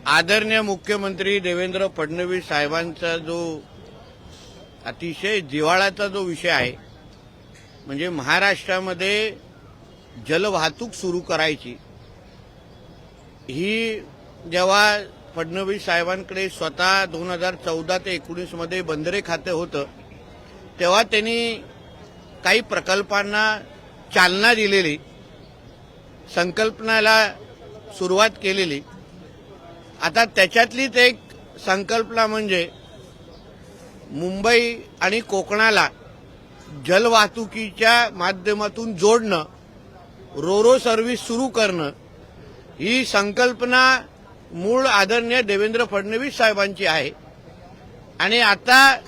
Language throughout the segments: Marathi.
आदरणीय मुख्यमंत्री देवेंद्र फडणवीस साहेबांचा जो अतिशय जिव्हाळ्याचा जो विषय आहे, म्हणजे महाराष्ट्रामध्ये जलवाहतूक सुरू करायची, ही जेव्हा फडणवीस साहेबांकडे स्वतः 2014 ते 19 मध्ये बंदरे खाते होतं, तेव्हा त्यांनी काही प्रकल्पांना चालना दिलेली, संकल्पनाला सुरुवात केलेली. आता त्याच्यातलीच एक संकल्पना म्हणजे मुंबई आणि कोकणाला जलवाहतुकीच्या माध्यमातून जोडणं, रोरो सर्व्हिस सुरू करणं. ही संकल्पना मूळ आदरणीय देवेंद्र फडणवीस साहेबांची आहे. आणि आता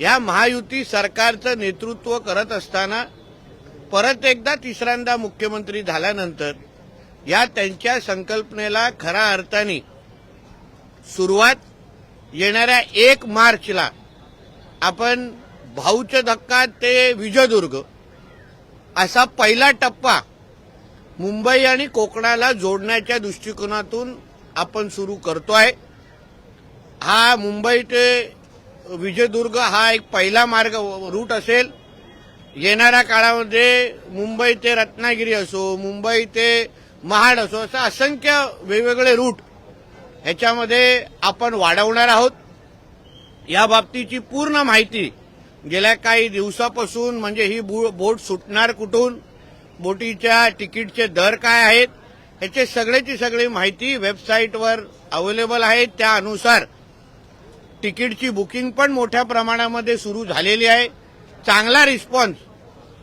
या महायुती सरकारचं नेतृत्व करत असताना परत एकदा तिसऱ्यांदा मुख्यमंत्री झाल्यानंतर या त्यांच्या संकल्पनेला खऱ्या अर्थाने सुरुवात येणाऱ्या 1 मार्चला आपण भाऊचा धक्का ते विजयदुर्ग असा पहिला टप्पा मुंबई आणि कोकणाला जोडण्याच्या दृष्टिकोनातून आपण सुरू करतोय. हा मुंबई ते विजयदुर्ग हा एक पहिला मार्ग रूट असेल. येणाऱ्या काळामध्ये मुंबई ते रत्नागिरी असो, मुंबई ते महाड असो, असं असंख्य वेगवेगळे रूट ह्याच्यामध्ये आपण वाढवणार आहोत. या बाबतीची पूर्ण माहिती गेल्या काही दिवसापासून, म्हणजे ही बोट सुटणार कुठून, बोटीच्या तिकीटचे दर काय आहेत, ह्याचे सगळ्याची सगळी माहिती वेबसाईटवर अवेलेबल आहे. त्यानुसार तिकीटची बुकिंग पण मोठ्या प्रमाणामध्ये सुरू झालेली आहे. चांगला रिस्पॉन्स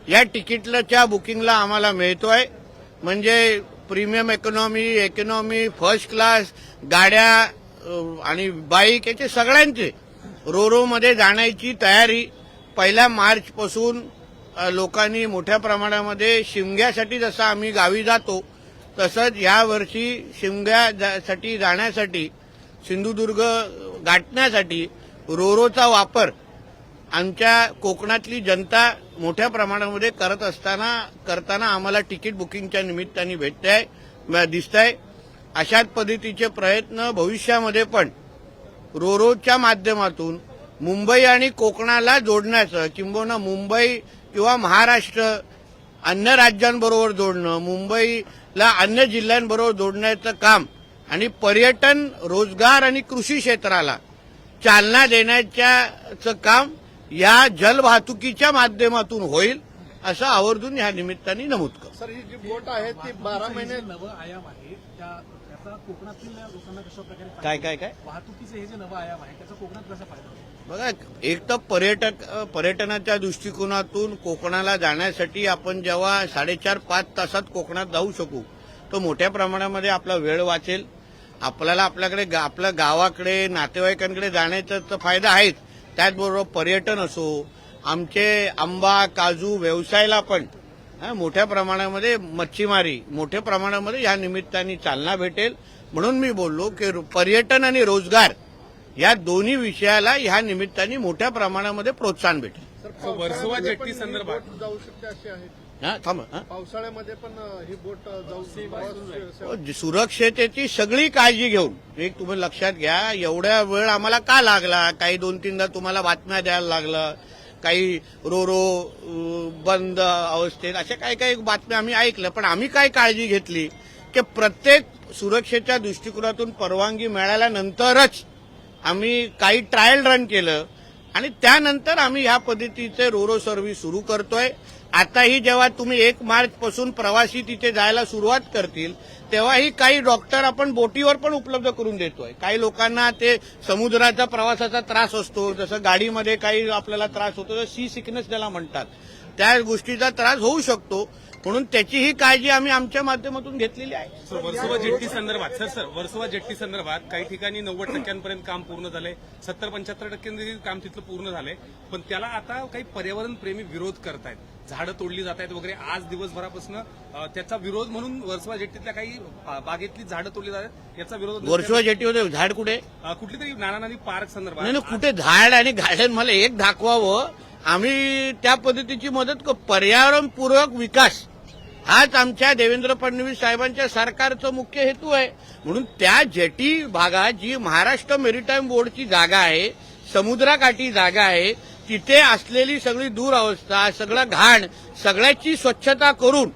या तिकीटच्या बुकिंगला आम्हाला मिळतोय. म्हणजे प्रीमियम इकॉनॉमी, फर्स्ट क्लास गाड्या आणि बाईक याचे सगळ्यांचे रोरोमध्ये जाण्याची तयारी 1 मार्चपासून लोकांनी मोठ्या प्रमाणामध्ये शिमग्यासाठी जसं आम्ही गावी जातो तसंच यावर्षी शिमग्यासाठी जाण्यासाठी, सिंधुदुर्ग गाठण्यासाठी रोरोचा वापर आमच्या कोकणातली जनता मोठ्या प्रमाणामध्ये करताना आम्हाला तिकीट बुकिंगच्या निमित्ताने दिसतंय. अशाच पद्धतीचे प्रयत्न भविष्यामध्ये पण रोरोच्या माध्यमातून मुंबई आणि कोकणाला जोडण्याचं, किंबहुना मुंबई किंवा महाराष्ट्र अन्य राज्यांबरोबर जोडणं, मुंबईला अन्य जिल्ह्यांबरोबर जोडण्याचं काम आणि पर्यटन, रोजगार आणि कृषी क्षेत्राला चालना देण्याचं काम या जलवाहतुकीच्या माध्यमातून होईल, असं आवर्जून या निमित्ताने नमूद करतो. सर, ही जी बोट आहे ती 12 महिने नवं आयाम आहे, त्याचा कोकणातील लोकांना कशा प्रकारे काय वाहतुकीचे हे जे नवं आयाम आहे त्याचा कोकणात कसा फायदा होईल? बघा, एक तर पर्यटनाच्या दृष्टिकोनातून कोकणाला जाण्यासाठी आपण जेव्हा 4.5-5 तासात कोकणात जाऊ शकू, तो मोठ्या प्रमाणामध्ये आपला वेळ वाचेल. आपल्याला आपल्या गावाकडे, नातेवाईकांकडे जाण्याचा तर फायदा आहेच. त्याचबरोबर पर्यटन असो, आमचे आंबा, काजू व्यवसायाला पण मोठ्या प्रमाणामध्ये, मच्छीमारी मोठ्या प्रमाणामध्ये या निमित्ताने चालना भेटेल. म्हणून मी बोललो की पर्यटन आणि रोजगार या दोन्ही विषयाला ह्या निमित्ताने मोठ्या प्रमाणामध्ये प्रोत्साहन भेटेल. वर्सोवा जेट्टी संदर्भात जाऊ शकते अशी आहे. पावसाळ्यामध्ये पण ही बोट जाऊ. सुरक्षतेची सगळी काळजी घेऊन, एक तुम्ही लक्षात घ्या, एवढ्या वेळ आम्हाला का लागला, काही 2-3दा तुम्हाला बातम्या द्यायला लागलं, काही रोरो बंद अवस्थेत, अशा काही बातम्या आम्ही ऐकल्या. पण आम्ही काय काळजी घेतली की प्रत्येक सुरक्षेच्या दृष्टिकोनातून परवानगी मिळाल्यानंतरच आम्ही काही ट्रायल रन केलं आणि त्यानंतर आम्ही ह्या पद्धतीचे रोरो सर्व्हिस सुरू करतोय. आताही जेव्हा तुम्ही 1 मार्चपासून प्रवासी तिथे जायला सुरुवात करतील, तेव्हाही काही डॉक्टर आपण बोटीवर पण उपलब्ध करून देतोय. काही लोकांना ते समुद्राचा प्रवासाचा त्रास असतो, जसं गाडीमध्ये काही आपल्याला त्रास होतो, सी सिकनेस त्याला म्हणतात, त्या गोष्टीचा त्रास होऊ शकतो. म्हणून त्याचीही काळजी आम्ही आमच्या माध्यमातून घेतलेली आहे. वर्सोवा जेट्टी संदर्भात वर्सोवा जेट्टी संदर्भात काही ठिकाणी 90% काम पूर्ण झालंय, 70-75% काम तिथलं पूर्ण झालंय. पण त्याला आता काही पर्यावरण प्रेमी विरोध करतायत, झाडं तोडली जात आहेत वगैरे. आज दिवसभरापासून त्याचा विरोध म्हणून वर्सोवा जेट्टीतल्या काही बागेतली झाडं तोडली जात आहेत, याचा विरोध. वर्सोवा जेट्टीमध्ये झाड कुठे? कुठली तरी नाना नदी पार्क संदर्भात. नाही, कुठे झाड आणि गार्डन? मला एक दाखवावं. आम्ही त्या पद्धतीची मदत पर्यावरणपूरक विकास हाच आमच्या देवेंद्र फडणवीस साहेबांच्या सरकारचा मुख्य हेतू आहे. म्हणून त्या जेटी भागात जी महाराष्ट्र मेरीटाईम बोर्डची जागा आहे, समुद्राकाठी जागा आहे, तिथे असलेली सगळी दुरावस्था, सगळं घाण, सगळ्याची स्वच्छता करून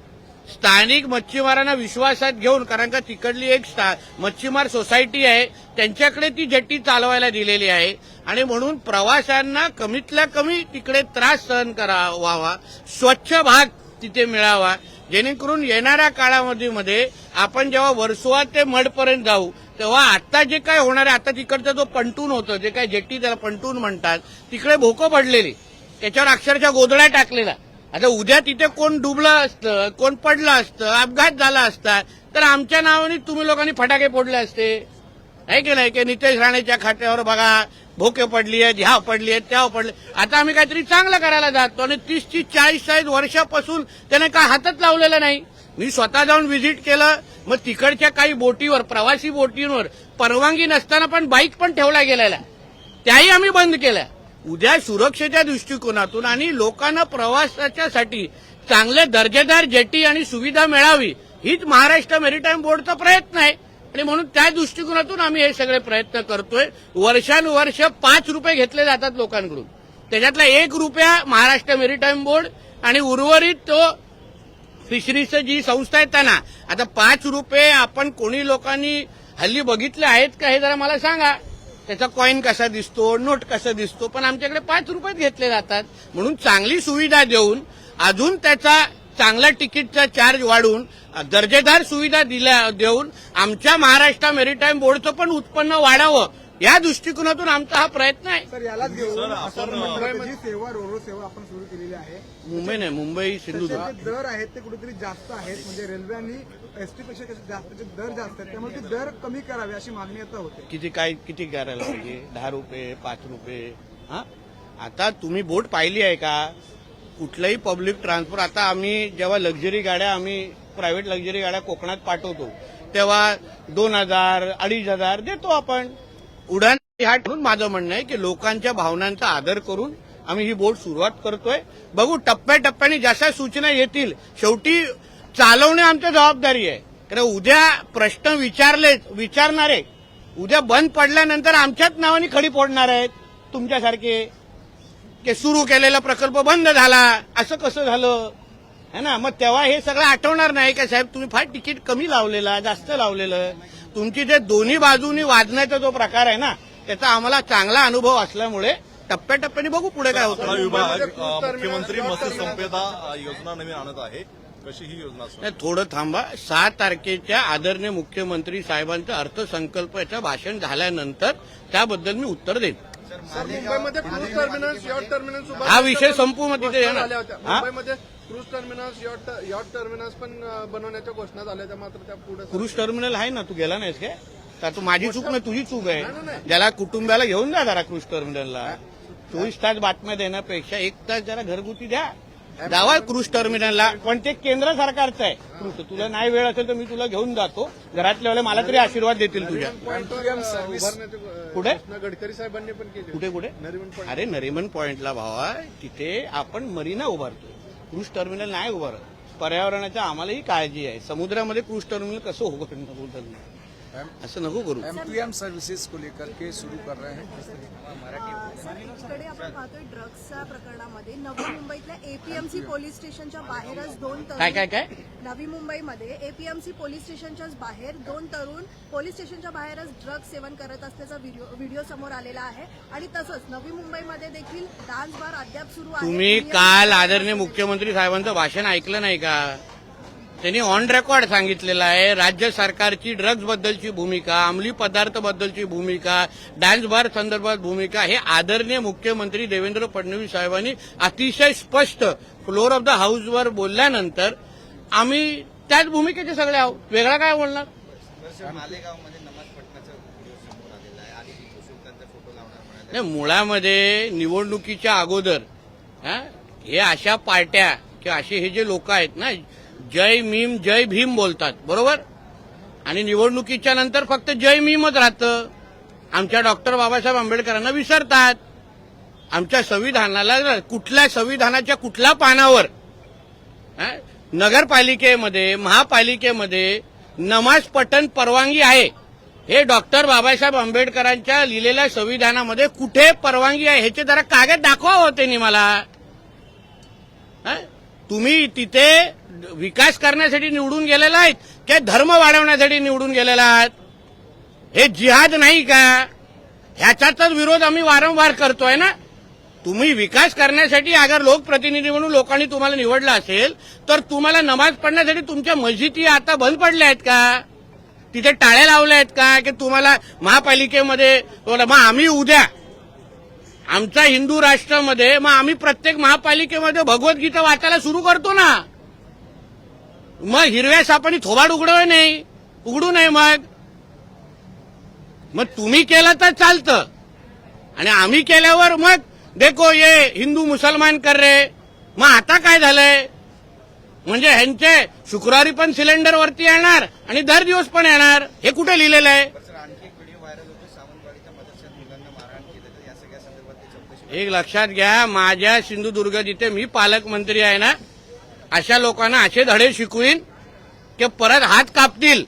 स्थानिक मच्छीमारांना विश्वासात घेऊन, कारण का तिकडली एक मच्छीमार सोसायटी आहे, त्यांच्याकडे ती जेटी चालवायला दिलेली आहे आणि म्हणून प्रवाशांना कमीतल्या कमी तिकडे त्रास सहन करावा, स्वच्छ भाग तिथे मिळावा, जेणेकरून येणाऱ्या काळामध्ये आपण जेव्हा वर्सोवा ते मढपर्यंत जाऊ तेव्हा आता जे काय होणार आहे, आता तिकडचा जो पंटून होतं, जे काय जेटी त्याला पंटून म्हणतात, तिकडे भोकं पडलेली, त्याच्यावर अक्षरशः गोधड्या टाकलेला. आता उद्या तिथे कोण डुबलं असतं, कोण पडलं असतं, अपघात झाला असता तर आमच्या नावाने तुम्ही लोकांनी फटाके फोडले असते, आहे की नाही? की नितेश राणेच्या खात्यावर बघा भोके पडली आहेत, ह्या पडली आहेत, त्या पडले. आता आम्ही काहीतरी चांगलं करायला जातो आणि 30-40 वर्षापासून त्याने काय हातच लावलेलं नाही. मी स्वतः जाऊन व्हिजिट केलं. मग तिकडच्या काही बोटीवर, प्रवासी बोटींवर परवानगी नसताना पण बाईक पण ठेवला गेलेला, त्याही आम्ही बंद केल्या. उद्या सुरक्षेच्या दृष्टिकोनातून आणि लोकांना प्रवासाच्यासाठी चांगले दर्जेदार जेटी आणि सुविधा मिळावी हीच महाराष्ट्र मेरीटाईम बोर्डचा प्रयत्न आहे आणि म्हणून त्या दृष्टिकोनातून आम्ही हे सगळे प्रयत्न करतोय. वर्षानुवर्ष 5 रुपये घेतले जातात लोकांकडून, त्याच्यातला 1 रुपया महाराष्ट्र मेरीटाईम बोर्ड आणि उर्वरित तो फिशरीचं जी संस्था आहे त्यांना. आता 5 रुपये आपण कोणी लोकांनी हल्ली बघितले आहेत का हे जरा मला सांगा. त्याचा कॉईन कसा दिसतो, नोट कसा दिसतो, पण आमच्याकडे 5 रुपये घेतले जातात. म्हणून चांगली सुविधा देऊन, अजून त्याचा चांगला तिकीटचा चार्ज वाढवून, दर्जेदार सुविधा देऊन आमच्या महाराष्ट्र मेरीटाईम बोर्डचं पण उत्पन्न वाढावं या दृष्टिकोनातून आमचा हा प्रयत्न आहे. सर यालाच घेऊन आपण मुंबईमध्ये सेवा रोरो सेवा आपण सुरू केलेली आहे. मुंबई नाही, मुंबई सिंधुदुर्ग. त्याचे दर आहेत ते कुठेतरी जास्त आहेत, म्हणजे रेल्वे आणि एसटी पेक्षा जास्त दर जास्त आहेत, त्यामुळे ते दर कमी करावे अशी मागणी आता होते. किती करायला पाहिजे? 10 रुपये, 5 रुपये? हा, आता तुम्ही बोट पाहिली आहे का? कुठलंही पब्लिक ट्रान्सपोर्ट, आता आम्ही जेव्हा लक्झरी गाड्या, आम्ही प्रायव्हेट लक्झरी गाड्या कोकणात पाठवतो तेव्हा 2000, 2500 देतो आपण. उडान ह्या म्हणून माझं म्हणणं आहे की लोकांच्या भावनांचा आदर करून आम्ही ही बोट सुरुवात करतोय. बघू टप्प्याटप्प्याने जशा सूचना येतील, शेवटी चालवणे आमची जबाबदारी आहे. कारण उद्या प्रश्न विचारणारे उद्या बंद पडल्यानंतर आमच्याच नावाने खडी फोडणार आहेत तुमच्यासारखे, की सुरू केलेला प्रकल्प बंद झाला, असं कसं झालं है ना. मग तेव्हा हे सगळं आठवणार नाही का साहेब तुम्ही फार तिकीट कमी लावलेला, जास्त लावलेलं. तुमची जे दोन्ही बाजूनी वाजण्याचा जो प्रकार आहे ना, त्याचा आम्हाला चांगला अनुभव असल्यामुळे टप्प्याटप्प्याने बघू पुढे काय होतं. मुख्यमंत्री मत्स्य संपदा योजना नवीन आणत आहे, कशी ही योजना नाही, थोडं थांबा. 6 तारखेच्या आदरणीय मुख्यमंत्री साहेबांचं अर्थसंकल्पाचं भाषण झाल्यानंतर त्याबद्दल मी उत्तर देईन. सर, मुंबईमध्ये क्रूज टर्मिनल्स, यॉट टर्मिनल्स हा विषय संपू मग तिथे येणार. झाल्या होत्या. मुंबईमध्ये क्रूज टर्मिनल्स, यॉट टर्मिनल्स पण बनवण्याच्या घोषणा झाल्या होत्या, मात्र त्या पुढे क्रूज टर्मिनल आहे ना, तू गेला नाहीस काय? तर तू माझी चूक नाही, तुझी चूक आहे. ज्याला कुटुंबाला घेऊन जा जरा क्रूज टर्मिनलला. 24 तास बातम्या देण्यापेक्षा 1 तास जरा घरगुती द्या, जावा क्रूज टर्मिनलला. पण ते केंद्र सरकारचं आहे क्रूज. तुला नाही वेळ असेल तर मी तुला घेऊन जातो. घरातल्या मला तरी आशीर्वाद देतील तुझ्या. कुठे गडकरी साहेबांनी पण केली. कुठे नरिमन पॉइंट. अरे नरिमन पॉइंटला भावा, तिथे आपण मरीना उभारतो, क्रूज टर्मिनल नाही उभारत. पर्यावरणाची आम्हालाही काळजी आहे. समुद्रामध्ये क्रूज टर्मिनल कसं उभारणार, असं नको करू. M2M सर्व्हिसेस को लेकर के सुरू कर रहे हैं. इकडे आपण पाहतोय ड्रग्सच्या प्रकरणामध्ये नवी मुंबईतल्या एपीएमसी पोलीस स्टेशनच्या बाहेरच 2 तरुण काय नवी मुंबईमध्ये एपीएमसी पोलीस स्टेशनच्या बाहेर 2 तरुण पोलीस स्टेशनच्या बाहेरच ड्रग्ज सेवन करत असल्याचा व्हिडिओ समोर आलेला आहे. आणि तसंच नवी मुंबईमध्ये देखील डान्स बार अद्याप सुरू आहे. तुम्ही काल आदरणीय मुख्यमंत्री साहेबांचं भाषण ऐकलं नाही का? त्यांनी ऑन रेकॉर्ड सांगितलेलं आहे राज्य सरकारची ड्रग्ज बद्दलची भूमिका, अंमली पदार्थ बद्दलची भूमिका, डान्स बार संदर्भात भूमिका हे आदरणीय मुख्यमंत्री देवेंद्र फडणवीस साहेबांनी अतिशय स्पष्ट फ्लोर ऑफ द हाऊसवर बोलल्यानंतर आम्ही त्याच भूमिकेचे सगळे आहोत. वेगळा काय बोलणार? मालेगावमध्ये नमाज पठणाचा व्हिडिओ समोर आलेला आहे आणि टिपू सुलतानचा फोटो लावणार म्हणाले. नाही, मुळामध्ये निवडणुकीच्या अगोदर हे अशा पार्ट्या किंवा असे हे जे लोक आहेत ना, जय मीम जय भीम बोलतात, बरोबर, आणि निवडणुकीच्या नंतर फक्त जय मीमच राहतं. आमच्या डॉक्टर बाबासाहेब आंबेडकरांना विसरतात. आमच्या संविधानाला कुठल्या संविधानाच्या कुठल्या पानावर नगरपालिकेमध्ये महापालिकेमध्ये नमाज पठण परवानगी आहे. हे डॉक्टर बाबासाहेब आंबेडकरांच्या लिहिलेल्या संविधानामध्ये कुठे परवानगी आहे ह्याचे जरा कागद दाखवा होते मला. तुम्ही तिथे विकास करण्यासाठी निवडून गेलेला आहेत की धर्म वाढवण्यासाठी निवडून गेलेला आहात? हे जिहाद नाही का? ह्याचाच विरोध आम्ही वारंवार करतोय ना. तुम्ही विकास करण्यासाठी अगर लोकप्रतिनिधी म्हणून लोकांनी तुम्हाला निवडलं असेल तर तुम्हाला नमाज पढण्यासाठी तुमच्या मस्जिदी आता बंद पडल्या आहेत का? तिथे टाळ्या लावल्या आहेत का की तुम्हाला महापालिकेमध्ये मग आम्ही उद्या आमच्या हिंदू राष्ट्रामध्ये मग आम्ही प्रत्येक महापालिकेमध्ये भगवद्गीता वाचायला सुरू करतो ना. मग हिरव्या सापानी थोबाड उघडू नये. मग तुम्ही केलं तर चालतं आणि आम्ही केल्यावर मग देखो ये हिंदू मुसलमान कर रे. मग आता काय झालंय म्हणजे ह्यांचे शुक्रवारी पण सिलेंडर वरती येणार आणि दर दिवस पण येणार. हे कुठे लिहिलेलं आहे? सर आणखी एक व्हिडिओ व्हायरल होतो सावंतवाडीच्या मदरशात मुलांना मारहाण केली तर या सगळ्या संदर्भात ते चौकशी. एक लक्षात घ्या, माझ्या सिंधुदुर्ग जिथे मी पालकमंत्री आहे ना अशा लोकांना असे धडे शिकवीन की परत हात कापतील.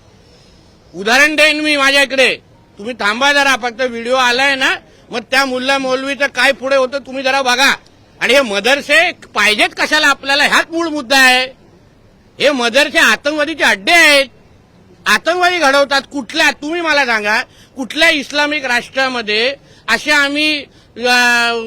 उदाहरण देईन मी माझ्याकडे. तुम्ही थांबा जरा, फक्त व्हिडिओ आलाय ना मग त्या मुल्ला मौलवीचं काय पुढे होतं तुम्ही जरा बघा. आणि हे मदरसे पाहिजेत कशाला आपल्याला ह्याच मूळ मुद्दा आहे. हे मदरसे आतंकवादीचे अड्डे आहेत. आतंकवादी घडवतात. कुठल्या तुम्ही मला सांगा कुठल्या इस्लामिक राष्ट्रामध्ये असे आम्ही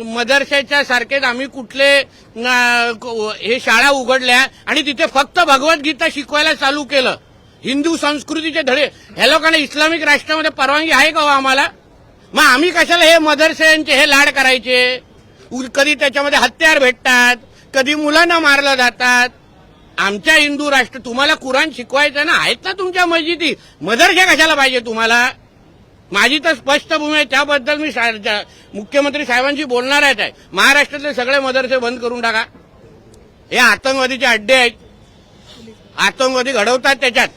मदरशाच्या सारखेच आम्ही कुठले हे शाळा उघडल्या आणि तिथे फक्त भगवद्गीता शिकवायला चालू केलं. हिंदू संस्कृतीचे धडे. ह्या लोकांना इस्लामिक राष्ट्रामध्ये परवानगी आहे का हो आम्हाला? मग आम्ही कशाला हे मदरशांचे हे लाड करायचे? कधी त्याच्यामध्ये हत्यार भेटतात, कधी मुलांना मारलं जातात. आमच्या हिंदू राष्ट्र तुम्हाला कुराण शिकवायचं ना, आहेत ना तुमच्या मस्जिदी. मदरसे कशाला पाहिजे तुम्हाला? माझी तर स्पष्ट भूमी आहे. त्याबद्दल मी मुख्यमंत्री साहेबांशी बोलणार आहे. महाराष्ट्रातले सगळे मदरसे बंद करून टाका. हे आतंकवादीचे अड्डे आहेत. आतंकवादी घडवतात त्याच्यात.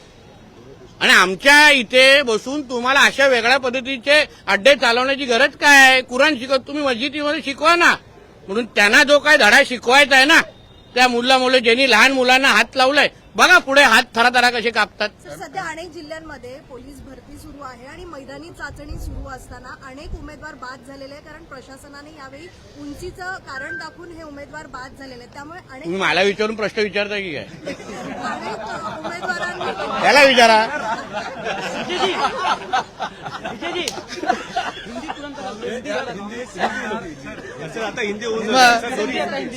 आणि आमच्या इथे बसून तुम्हाला अशा वेगळ्या पद्धतीचे अड्डे चालवण्याची गरज काय आहे? कुराण शिकवत तुम्ही मस्जिदीमध्ये शिकवा ना. म्हणून त्यांना जो काय धडा शिकवायचा आहे ना त्या मुलं ज्यांनी लहान मुलांना हात लावलाय बघा पुढे हात थराथरा कसे कापतात. सध्या अनेक जिल्ह्यांमध्ये पोलीस भरती सुरू आहे आणि मैदानी चाचणी सुरू असताना अनेक उमेदवार बाद झालेले आहे. कारण प्रशासनाने यावेळी उंचीचं कारण दाखवून हे उमेदवार बाद झालेले आहेत. त्यामुळे तुम्ही मला विचारून प्रश्न विचारता की काय? अनेक उमेदवारांनी त्याला विचारा. आता हिंदी होऊन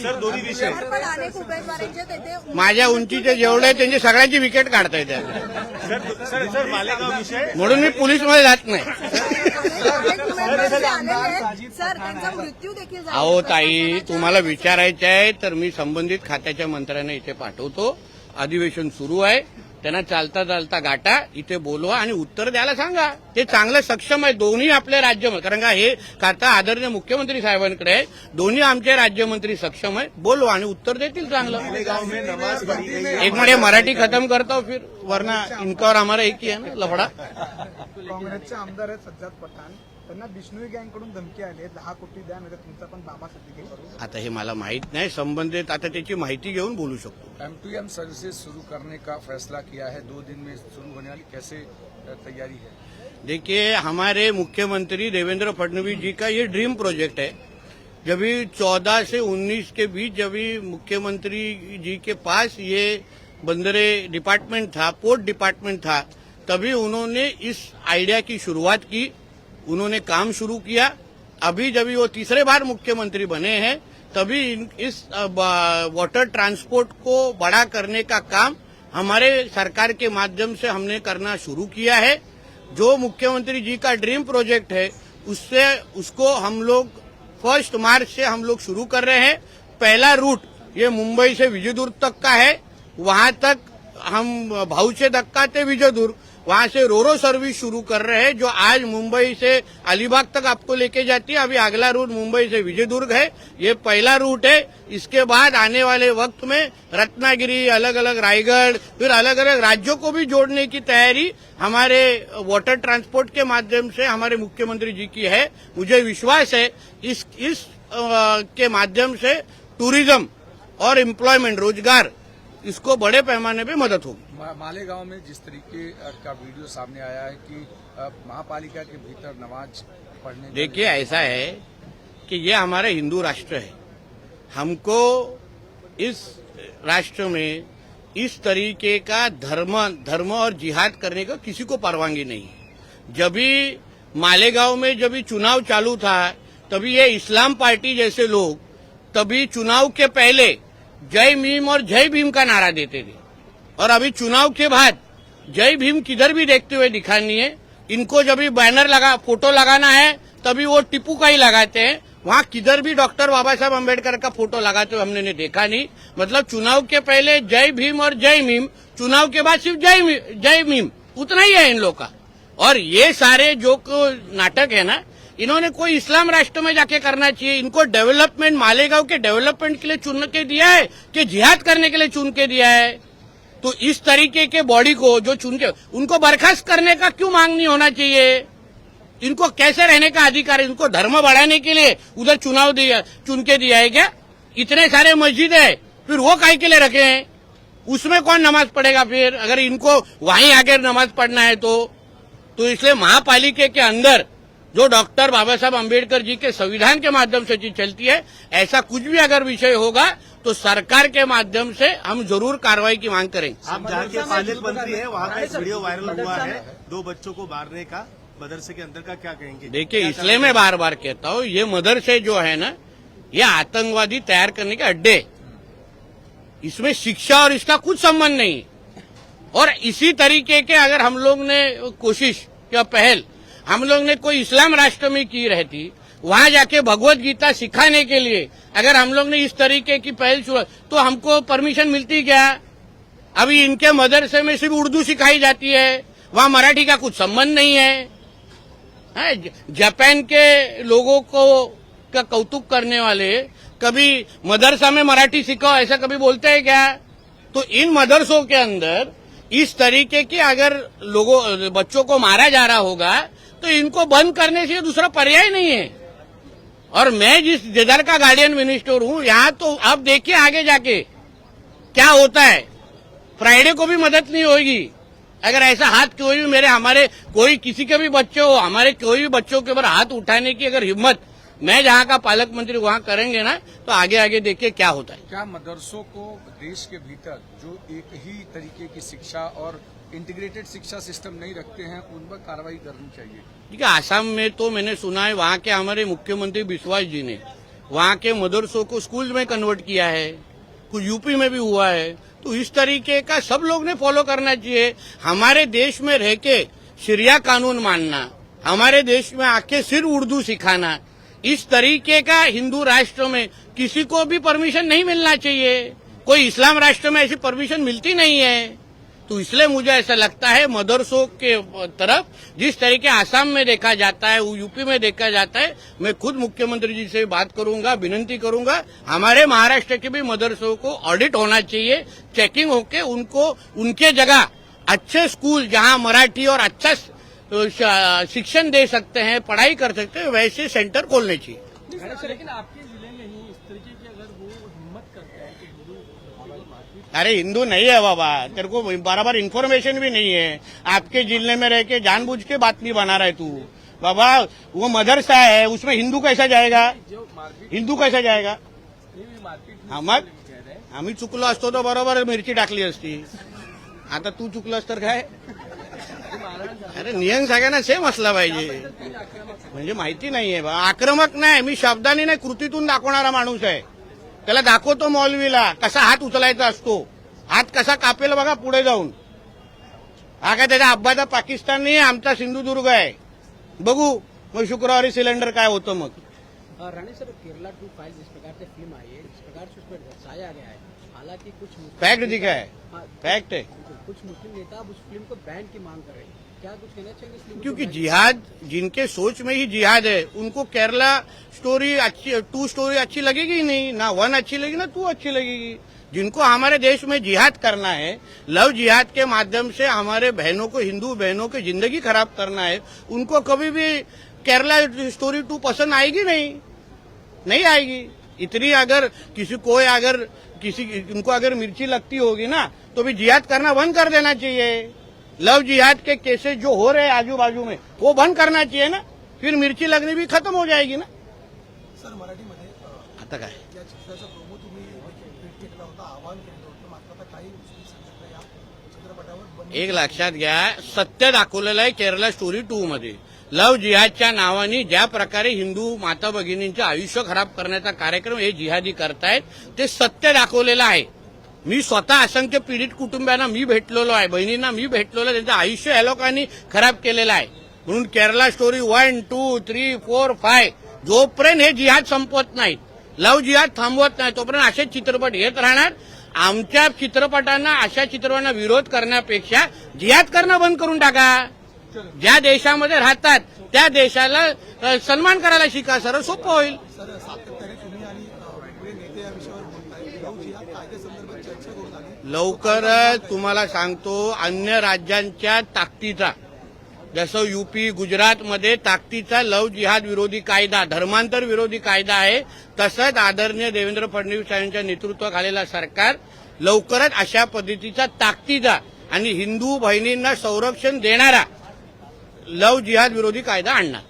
सर दोन्ही विषय पण अनेक उमेदवारांचे तेथे माझ्या उंचीचे जेवढे त्यांची सगळ्यांची विकेट काढता येते. सर मालेगाव विषय म्हणून मी पोलीसमध्ये जात नाही. अनेक उमेदवार जे आलेले आहेत सर त्यांचा मृत्यू देखील झाला. अहो ताई तुम्हाला विचारायचं आहे तर मी संबंधित खात्याच्या मंत्र्यांना इथे पाठवतो. अधिवेशन सुरू आहे. त्यांना चालता चालता गाठा, इथे बोलवा आणि उत्तर द्यायला सांगा. ते चांगलं सक्षम आहे दोन्ही आपले राज्यमंत्री. कारण का हे खाता आदरणीय मुख्यमंत्री साहेबांकडे आहे. दोन्ही आमचे राज्यमंत्री सक्षम आहे. बोलवा आणि उत्तर देतील चांगलं. एक म्हणजे मराठी खत्म करता हूं फिर वरना इनका और हमारा एक ही है ना लफड़ा. काँग्रेसचे आमदार आहेत सज्जाद पठाण, त्यांना बिश्नोई गँगकडून धमकी आली आहे 10 कोटी द्या नाही तुमचा पण बाबा सिद्दीकी करू. आता हे मला माहित नाही. संबंधित आता त्याची माहिती घेऊन बोलू शकतो. M2M सर्विसेज शुरू करने का फैसला किया है, 2 दिन में शुरू होने वाली, कैसे तैयारी है? देखिए हमारे मुख्यमंत्री देवेंद्र फडणवीस जी का ये ड्रीम प्रोजेक्ट है. जब 14 से 19 के बीच जब मुख्यमंत्री जी के पास ये बंदरे डिपार्टमेंट था, पोर्ट डिपार्टमेंट था, तभी उन्होंने इस आइडिया की शुरुआत की. उन्होंने काम शुरू किया. अभी जब वो तीसरे बार मुख्यमंत्री बने हैं तभी इस वाटर ट्रांसपोर्ट को बड़ा करने का काम हमारे सरकार के माध्यम से हमने करना शुरू किया है. जो मुख्यमंत्री जी का ड्रीम प्रोजेक्ट है उसको हम लोग 1 मार्च से हम लोग शुरू कर रहे हैं. पहला रूट ये मुंबई से विजयदुर्ग तक का है. वहां तक हम भाऊचे दक्का ते विजयदुर्ग वहां से रोरो सर्विस शुरू कर रहे हैं जो आज मुंबई से अलीबाग तक आपको लेके जाती है. अभी अगला रूट मुंबई से विजयदुर्ग है. ये पहला रूट है. इसके बाद आने वाले वक्त में रत्नागिरी, अलग अलग रायगढ़, फिर अलग अलग राज्यों को भी जोड़ने की तैयारी हमारे वाटर ट्रांसपोर्ट के माध्यम से हमारे मुख्यमंत्री जी की है. मुझे विश्वास है इस के माध्यम से टूरिज्म और एम्प्लॉयमेंट रोजगार इसको बड़े पैमाने पे मदद होगी। मालेगांव में जिस तरीके का वीडियो सामने आया है कि महापालिका के भीतर नमाज पढ़ने का- देखिए, ऐसा है कि ये हमारा हिंदू राष्ट्र है। हमको इस राष्ट्र में इस तरीके का धर्म और जिहाद करने का किसी को परवानगी नहीं है। जब भी मालेगांव में जब भी चुनाव चालू था, तभी ये इस्लाम पार्टी जैसे लोग तभी चुनाव के पहले जय भीम और जय भीम का नारा देते थे, और अभी चुनाव के बाद जय भीम किधर भी देखते हुए दिखानी है। इनको जब भी बैनर लगा फोटो लगाना है तभी वो टिप्पू का ही लगाते हैं, वहां किधर भी डॉक्टर बाबा साहब अम्बेडकर का फोटो लगाते हुए हमने देखा नहीं। मतलब चुनाव के पहले जय भीम और जय भीम, चुनाव के बाद सिर्फ जय भीम, उतना ही है इन लोग का। और ये सारे जो नाटक है ना, इन्होंने कोई इस्लाम राष्ट्र में जाके करना चाहिए। इनको डेवलपमेंट, मालेगांव के डेवलपमेंट के लिए चुन के दिया है कि जिहाद करने के लिए चुन के दिया है? तो इस तरीके के बॉडी को जो चुन के, उनको बर्खास्त करने का क्यों मांग नहीं होना चाहिए? इनको कैसे रहने का अधिकार है? इनको धर्म बढ़ाने के लिए उधर चुन के दिया है क्या? इतने सारे मस्जिद है, फिर वो काहे के लिए रखे हैं? उसमें कौन नमाज पढ़ेगा फिर, अगर इनको वहीं आगे नमाज पढ़ना है तो इसलिए महापालिका के अंदर जो डॉक्टर बाबा साहब अम्बेडकर जी के संविधान के माध्यम से चीज चलती है, ऐसा कुछ भी अगर विषय होगा तो सरकार के माध्यम से हम जरूर कार्रवाई की मांग करेंगे। आप जहाँ के पायलट मंत्री हैं, वहाँ का एक वीडियो वायरल हुआ है 2 बच्चों को मारने का, मदरसे के अंदर का, क्या कहेंगे? देखिए, इसलिए मैं बार बार कहता हूँ, ये मदरसे जो है ना, ये आतंकवादी तैयार करने के अड्डे, इसमें शिक्षा और इसका कुछ संबंध नहीं। और इसी तरीके के अगर हम लोग ने कोशिश या पहल हम लोग ने कोई इस्लाम राष्ट्र में की रहती, वहां जाके भगवत गीता सिखाने के लिए अगर हम लोग ने इस तरीके की पहल शुरू, तो हमको परमिशन मिलती क्या? अभी इनके मदरसे में सिर्फ उर्दू सिखाई जाती है, वहां मराठी का कुछ संबंध नहीं है। जापान के लोगों को का कौतुक करने वाले कभी मदरसा में मराठी सिखाओ ऐसा कभी बोलते हैं क्या? तो इन मदरसों के अंदर इस तरीके के अगर बच्चों को मारा जा रहा होगा तो इनको बंद करने से दूसरा पर्याय नहीं है। और मैं जिस जिधर का गार्डियन मिनिस्टर हूं, यहाँ तो अब देखिए आगे जाके क्या होता है। फ्राइडे को भी मदद नहीं होगी अगर ऐसा हाथ कोई भी हमारे कोई किसी के भी बच्चे हो, हमारे कोई भी बच्चों के ऊपर हाथ उठाने की अगर हिम्मत मैं जहाँ का पालक मंत्री वहाँ करेंगे ना, तो आगे आगे देखिए क्या होता है। क्या मदरसों को देश के भीतर जो एक ही तरीके की शिक्षा और इंटीग्रेटेड शिक्षा सिस्टम नहीं रखते हैं, उन पर कार्रवाई करनी चाहिए? ठीक है, आसाम में तो मैंने सुना है वहाँ के हमारे मुख्यमंत्री बिस्वास जी ने वहाँ के मदरसों को स्कूल में कन्वर्ट किया है, कुछ यूपी में भी हुआ है। तो इस तरीके का सब लोग ने फॉलो करना चाहिए। हमारे देश में रह के शरिया कानून मानना, हमारे देश में आके सिर्फ उर्दू सिखाना, इस तरीके का हिंदू राष्ट्र में किसी को भी परमिशन नहीं मिलना चाहिए। कोई इस्लाम राष्ट्र में ऐसी परमिशन मिलती नहीं है। तो इसलिए मुझे ऐसा लगता है मदरसों के तरफ जिस तरीके आसाम में देखा जाता है, यूपी में देखा जाता है, मैं खुद मुख्यमंत्री जी से बात करूंगा, विनती करूंगा हमारे महाराष्ट्र के भी मदरसों को ऑडिट होना चाहिए, चेकिंग होके उनको उनके जगह अच्छे स्कूल जहां मराठी और अच्छा शिक्षण दे सकते हैं, पढ़ाई कर सकते हैं, वैसे सेंटर खोलने चाहिए। लेकिन आपके जिले में ही इस तरीके की अगर वो हिम्मत करते हैं कि हिंदू, अरे हिंदू नहीं है बाबा, तेरे को बराबर इन्फॉर्मेशन भी नहीं है। आपके जिले में रह के जानबूझ के बात नहीं बना रहा है तू बाबा। वो मदरसा है, उसमें हिंदू कैसा जाएगा? हिंदू कैसा जाएगा? आम्ही चुकलो असतो तो बरोबर मिरची टाकली असती, आता तू चुकलास तर काय? अरे नियम सगळ्यांना सेम असला पाहिजे, म्हणजे माहिती नाहीये बा। आक्रमक नाही, मी शब्दांनी नाही कृतीतून दाखवणारा माणूस आहे। त्याला दाखवतो मौलवीला कसा हात उचलायचा असतो, हात कसा कापेल बघा पुढे जाऊन। हा काय त्याच्या अब्बाचा पाकिस्तान नाही, आमचा सिंधुदुर्ग आहे। बघू मग शुक्रवारी सिलेंडर काय होतं मग। राणे सर, केरला 2 फाइल जिस प्रकार से फिल्म आई है, जिस प्रकार से उसमें दर्शाया गया है, हालांकि कुछ फैक्ट दिखा है, फैक्ट है। कुछ मुस्लिम नेता अब उस फिल्म को बैन की मांग कर रहे हैं, क्या कुछ कहना चाहिए इस फिल्म को? क्योंकि जिहाद जिनके सोच में ही जिहाद है, उनको केरला स्टोरी अच्छी 2 स्टोरी अच्छी लगेगी ही नहीं, ना 1 अच्छी लगेगी ना 2 अच्छी लगेगी। जिनको हमारे देश में जिहाद करना है, लव जिहाद के माध्यम से हमारे बहनों को, हिंदू बहनों की जिंदगी खराब करना है, उनको कभी भी केरला स्टोरी 2 पसंद आएगी नहीं आएगी। इतनी अगर किसी कोई अगर किसी इनको अगर मिर्ची लगती होगी ना तो भी जिहाद करना बंद कर देना चाहिए। लव जिहाद के केसेस जो हो रहे हैं आजू बाजू में वो बंद करना चाहिए ना, फिर मिर्ची लगनी भी खत्म हो जाएगी ना। सर मराठीमध्ये आता काय या चित्राचा प्रोमो तुम्ही ट्विट केला होता, आवाहन केलं होतं, मात्र आता काही गोष्टी सांगितल्या या चित्रपटावर एक लक्षात घ्या, सत्य दाखवलेलं आहे केरला स्टोरी 2 मध्ये। लव जिहादच्या नावाने ज्या प्रकारे हिंदू माता भगिनींचं आयुष्य खराब करण्याचा कार्यक्रम हे जिहादी करतायत ते सत्य दाखवलेलं आहे। मी स्वतः असंख्य पीडित कुटुंबियांना मी भेटलेलो आहे, बहिणींना मी भेटलेलो आहे, त्यांचं आयुष्य या लोकांनी खराब केलेलं आहे। म्हणून केरला स्टोरी 1, 2, 3, 4, 5 जोपर्यंत हे जिहाद संपवत नाहीत, लव जिहाद थांबवत नाही तोपर्यंत असे चित्रपट येत राहणार। आमच्या चित्रपटांना अशा चित्रपटांना विरोध करण्यापेक्षा जिहाद करणं बंद करून टाका। ज्या देशामध्ये राहतात त्या देशाला सन्मान करायला शिका, सरळ सोपं होईल। सर सातत्याने तुम्ही आणि वेगवेगळे नेते या विषयावर बोलताय, लव जिहाद कायद्यासंदर्भात चर्चा करून आली। लवकरच तुम्हाला सांगतो, अन्य राज्यांच्या ताकदीचा, जसं यूपी गुजरातमध्ये ताकदीचा लव जिहाद विरोधी कायदा, धर्मांतर विरोधी कायदा आहे, तसंच आदरणीय देवेंद्र फडणवीस यांच्या नेतृत्वाखालील सरकार लवकरच अशा पद्धतीचा ताकदीचा आणि हिंदू बहिणींना संरक्षण देणारा लव जिहाद विरोधी कायदा आणणार।